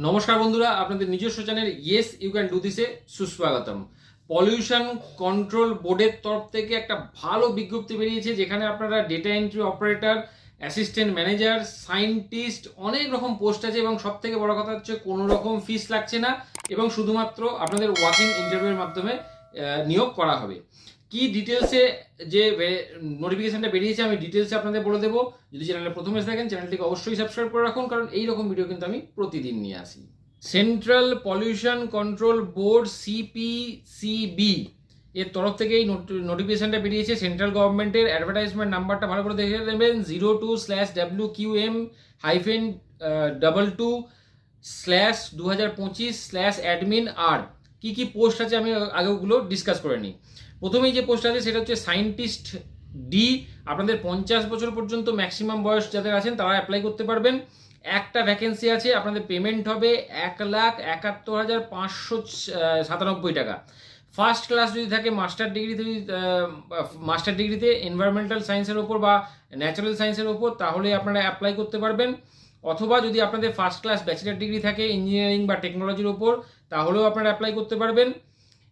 নমস্কার বন্ধুরা, আপনাদের নিজস্ব channel yes you can do দিসে সুস্বাগতম। পলিউশন কন্ট্রোল বোর্ডের তরফ থেকে একটা ভালো বিজ্ঞপ্তি বেরিয়েছে, যেখানে আপনারা data entry operator, assistant manager, scientist, অনেক রকম পোস্ট আছে এবং সব থেকে বড় কথা হচ্ছে কোনো রকম ফিস লাগছে না এবং শুধুমাত্র আপনাদের ওয়াকিং ইন্টারভিউয়ের মাধ্যমে নিয়োগ করা হবে। কি ডিটেলসে যে নোটিফিকেশনটা বেরিয়েছে আমি ডিটেলসে আপনাদের বলে দেবো। যদি চ্যানেলে প্রথমে এসে থাকেন চ্যানেলটিকে অবশ্যই সাবস্ক্রাইব করে রাখুন, কারণ এই রকম ভিডিও কিন্তু আমি প্রতিদিন নিয়ে আসি। Central pollution control board CPCB এর তরফ থেকে এই নোটিফিকেশনটা বেরিয়েছে। সেন্ট্রাল গভর্নমেন্টের অ্যাডভার্টাইজমেন্ট নাম্বারটা ভালো করে দেখে নেবেন, 02/WQM-22/2025/admin। কি কি পোস্ট আছে আমি আগে ওগুলো ডিসকাস করে নিই। প্রথমেই যে পোস্ট আছে সেটা হচ্ছে সায়েন্টিস্ট ডি। আপনাদের 50 বছর পর্যন্ত ম্যাক্সিমাম বয়স যাদের আছেন তারা অ্যাপ্লাই করতে পারবেন। একটা ভ্যাকেন্সি আছে, আপনাদের পেমেন্ট হবে 1,71,597 টাকা। ফার্স্ট ক্লাস যদি থাকে, মাস্টার ডিগ্রিতে এনভায়রনমেন্টাল সায়েন্সের ওপর বা ন্যাচারাল সায়েন্সের ওপর, তাহলে আপনারা অ্যাপ্লাই করতে পারবেন। অথবা যদি আপনাদের ফার্স্ট ক্লাস ব্যাচেলার ডিগ্রি থাকে ইঞ্জিনিয়ারিং বা টেকনোলজির ওপর, তাহলেও আপনারা অ্যাপ্লাই করতে পারবেন।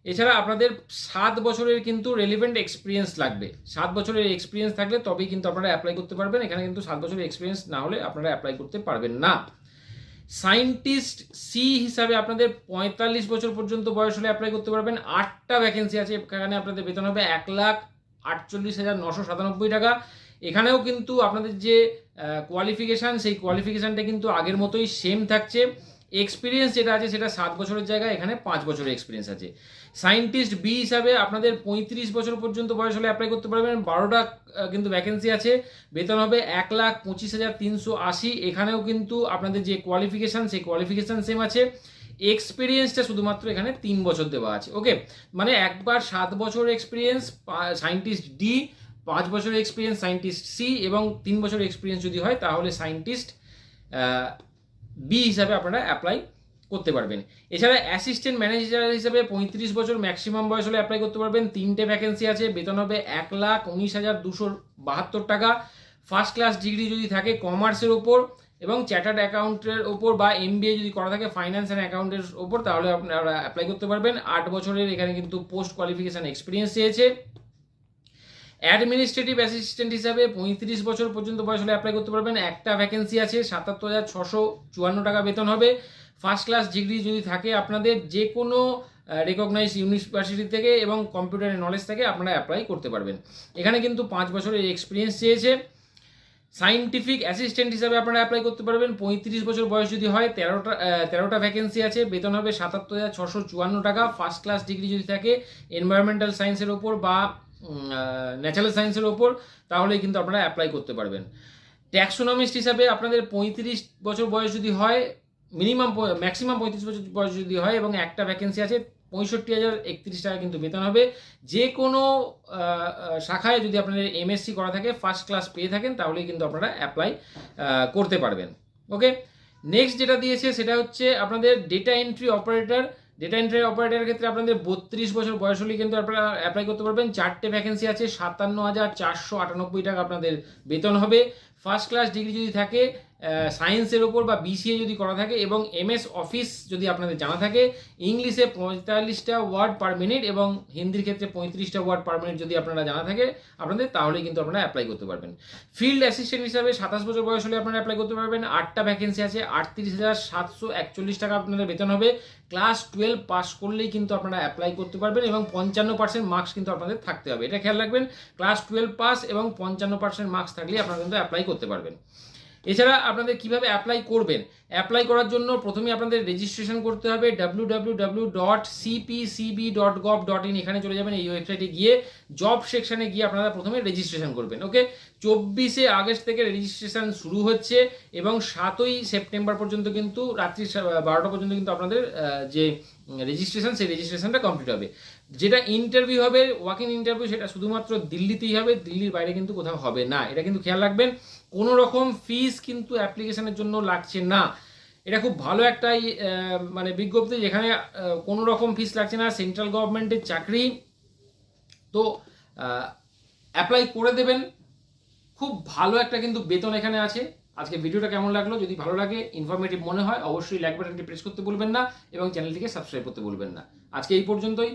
এছাড়া আপনাদের 7 বছরের কিন্তু রেলিভেন্ট এক্সপিরিয়েন্স লাগবে। 7 বছরের এক্সপিরিয়েন্স থাকলে তবেই কিন্তু আপনারা অ্যাপ্লাই করতে পারবেন। এখানে কিন্তু 7 বছরের এক্সপিরিয়েন্স না হলে আপনারা অ্যাপ্লাই করতে পারবেন না। সায়েন্টিস্ট সি হিসাবে আপনাদের 45 বছর পর্যন্ত বয়স হলে অ্যাপ্লাই করতে পারবেন। 8টা ভ্যাকেন্সি আছে, এখানে আপনাদের বেতন হবে 1,48,997 টাকা। এখানেও কিন্তু আপনাদের যে কোয়ালিফিকেশান, সেই কোয়ালিফিকেশানটা কিন্তু আগের মতোই সেম থাকছে। এক্সপিরিয়েন্স যেটা আছে সেটা 7 বছরের জায়গায় এখানে 5 বছরের এক্সপিরিয়েন্স আছে। সায়েন্টিস্ট বি হিসাবে আপনাদের 35 বছর পর্যন্ত বয়স হলে অ্যাপ্লাই করতে পারবেন। 12টা কিন্তু ভ্যাকেন্সি আছে, বেতন হবে 1,25,380। এখানেও কিন্তু আপনাদের যে কোয়ালিফিকেশান সেই কোয়ালিফিকেশান সেম আছে। এক্সপিরিয়েন্সটা শুধুমাত্র এখানে 3 বছর দেওয়া আছে। ওকে, মানে একবার 7 বছর এক্সপিরিয়েন্স সায়েন্টিস্ট ডি, 5 বছরের এক্সপিরিয়েন্স সায়েন্টিস্ট সি এবং 3 বছরের এক্সপিরিয়েন্স যদি হয় তাহলে সায়েন্টিস্ট বি হিসাবে আপনারা অ্যাপ্লাই করতে পারবেন। এছাড়া অ্যাসিস্ট্যান্ট ম্যানেজার হিসাবে 35 বছর ম্যাক্সিমাম বয়স হলে অ্যাপ্লাই করতে পারবেন। 3টে ভ্যাকেন্সি আছে, বেতন হবে 1,19,272 টাকা। ফার্স্ট ক্লাস ডিগ্রি যদি থাকে কমার্সের ওপর এবং চ্যাটার্ড অ্যাকাউন্টের ওপর বা MBA যদি করা থাকে ফাইন্যান্স অ্যান্ড অ্যাকাউন্টের ওপর, তাহলে আপনারা অ্যাপ্লাই করতে পারবেন। 8 বছরের এখানে কিন্তু পোস্ট কোয়ালিফিকেশান এক্সপিরিয়েন্স চেয়েছে। অ্যাডমিনিস্ট্রেটিভ অ্যাসিস্ট্যান্ট হিসাবে 35 বছর পর্যন্ত বয়স হলে অ্যাপ্লাই করতে পারবেন। একটা ভ্যাকেন্সি আছে, 77,654 টাকা বেতন হবে। ফার্স্ট ক্লাস ডিগ্রি যদি থাকে আপনাদের যে কোনো রেকগনাইজ ইউনিভার্সিটি থেকে এবং কম্পিউটারের নলেজ থেকে আপনারা অ্যাপ্লাই করতে পারবেন। এখানে কিন্তু 5 বছরের এক্সপিরিয়েন্স চেয়েছে। সায়েন্টিফিক অ্যাসিস্ট্যান্ট হিসাবে আপনারা অ্যাপ্লাই করতে পারবেন। 35 বছর বয়স যদি হয়, 13টা ভ্যাকেন্সি আছে, বেতন হবে 77,654 টাকা। ফার্স্ট ক্লাস ডিগ্রি যদি থাকে এনভায়রনমেন্টাল সায়েন্সের ওপর বা ন্যাচারাল সায়েন্সের ওপর, তাহলে কিন্তু আপনারা অ্যাপ্লাই করতে পারবেন। ট্যাক্সোনমিস্ট হিসাবে আপনাদের 35 বছর বয়স যদি হয়, ম্যাক্সিমাম 35 বছর বয়স যদি হয় এবং একটা ভ্যাকেন্সি আছে, 65,031 টাকা কিন্তু বেতন হবে। যে কোনো শাখায় যদি আপনাদের MSc করা থাকে, ফার্স্ট ক্লাস পেয়ে থাকেন, তাহলেই কিন্তু আপনারা অ্যাপ্লাই করতে পারবেন। ওকে, নেক্সট যেটা দিয়েছে সেটা হচ্ছে আপনাদের data entry operator. Data entry অপারেটরের ক্ষেত্রে আপনাদের 32 বছর বয়স হলেই কিন্তু আপনারা অ্যাপ্লাই করতে পারবেন। 4টে ভ্যাকেন্সি আছে, 57,498 টাকা আপনাদের বেতন হবে। ফার্স্ট ক্লাস ডিগ্রি যদি থাকে সায়েন্সের ওপর বা BCA যদি করা থাকে এবং MS অফিস যদি আপনাদের জানা থাকে, ইংলিশে 45টা ওয়ার্ড পার মিনিট এবং হিন্দির ক্ষেত্রে 35টা ওয়ার্ড পার মিনিট যদি আপনারা জানা থাকে আপনাদের, তাহলেই কিন্তু আপনারা অ্যাপ্লাই করতে পারবেন। ফিল্ড অ্যাসিস্ট্যান্ট হিসাবে 27 বছর বয়স হলে আপনারা অ্যাপ্লাই করতে পারবেন। 8টা ভ্যাকেন্সি আছে, 38,741 টাকা আপনাদের বেতন হবে। ক্লাস 12 পাস করলেই কিন্তু আপনারা অ্যাপ্লাই করতে পারবেন এবং 55% মার্কস কিন্তু আপনাদের থাকতে হবে, এটা খেয়াল রাখবেন। ক্লাস 12 পাস এবং 55% মার্কস থাকলেই আপনারা কিন্তু অ্যাপ্লাই করতে পারবেন। এছাড়া আপনাদের কিভাবে অ্যাপ্লাই করবেন, অ্যাপ্লাই করার জন্য প্রথমে আপনাদের রেজিস্ট্রেশন করতে হবে। www.cpcb.gov.in এখানে চলে যাবেন। এই ওয়েবসাইটে গিয়ে জব সেকশনে গিয়ে আপনারা প্রথমে রেজিস্ট্রেশন করবেন। ওকে, 24শে আগস্ট থেকে রেজিস্ট্রেশন শুরু হচ্ছে এবং 7ই সেপ্টেম্বর পর্যন্ত কিন্তু রাত্রি 12টা পর্যন্ত কিন্তু আপনাদের যে রেজিস্ট্রেশন সেই রেজিস্ট্রেশনটা কমপ্লিট হবে। যেটা ইন্টারভিউ হবে, ওয়াক-ইন ইন্টারভিউ, সেটা শুধুমাত্র দিল্লিতেই হবে, দিল্লির বাইরে কিন্তু কোথাও হবে না, এটা কিন্তু খেয়াল রাখবেন। কোনো রকম ফিস কিন্তু অ্যাপ্লিকেশনের জন্য লাগছে না। এটা খুব ভালো একটা মানে বিজ্ঞপ্তি, যেখানে কোনো রকম ফিস লাগছে না। সেন্ট্রাল গভর্নমেন্টের চাকরি তো অ্যাপ্লাই করে দেবেন। খুব ভালো একটা কিন্তু বেতন এখানে আছে। আজকে ভিডিওটা কেমন লাগলো? যদি ভালো লাগে, ইনফরমেটিভ মনে হয়, অবশ্যই লাইক বাটনটি প্রেস করতে ভুলবেন না এবং চ্যানেলটিকে সাবস্ক্রাইব করতে ভুলবেন না। আজকে এই পর্যন্তই।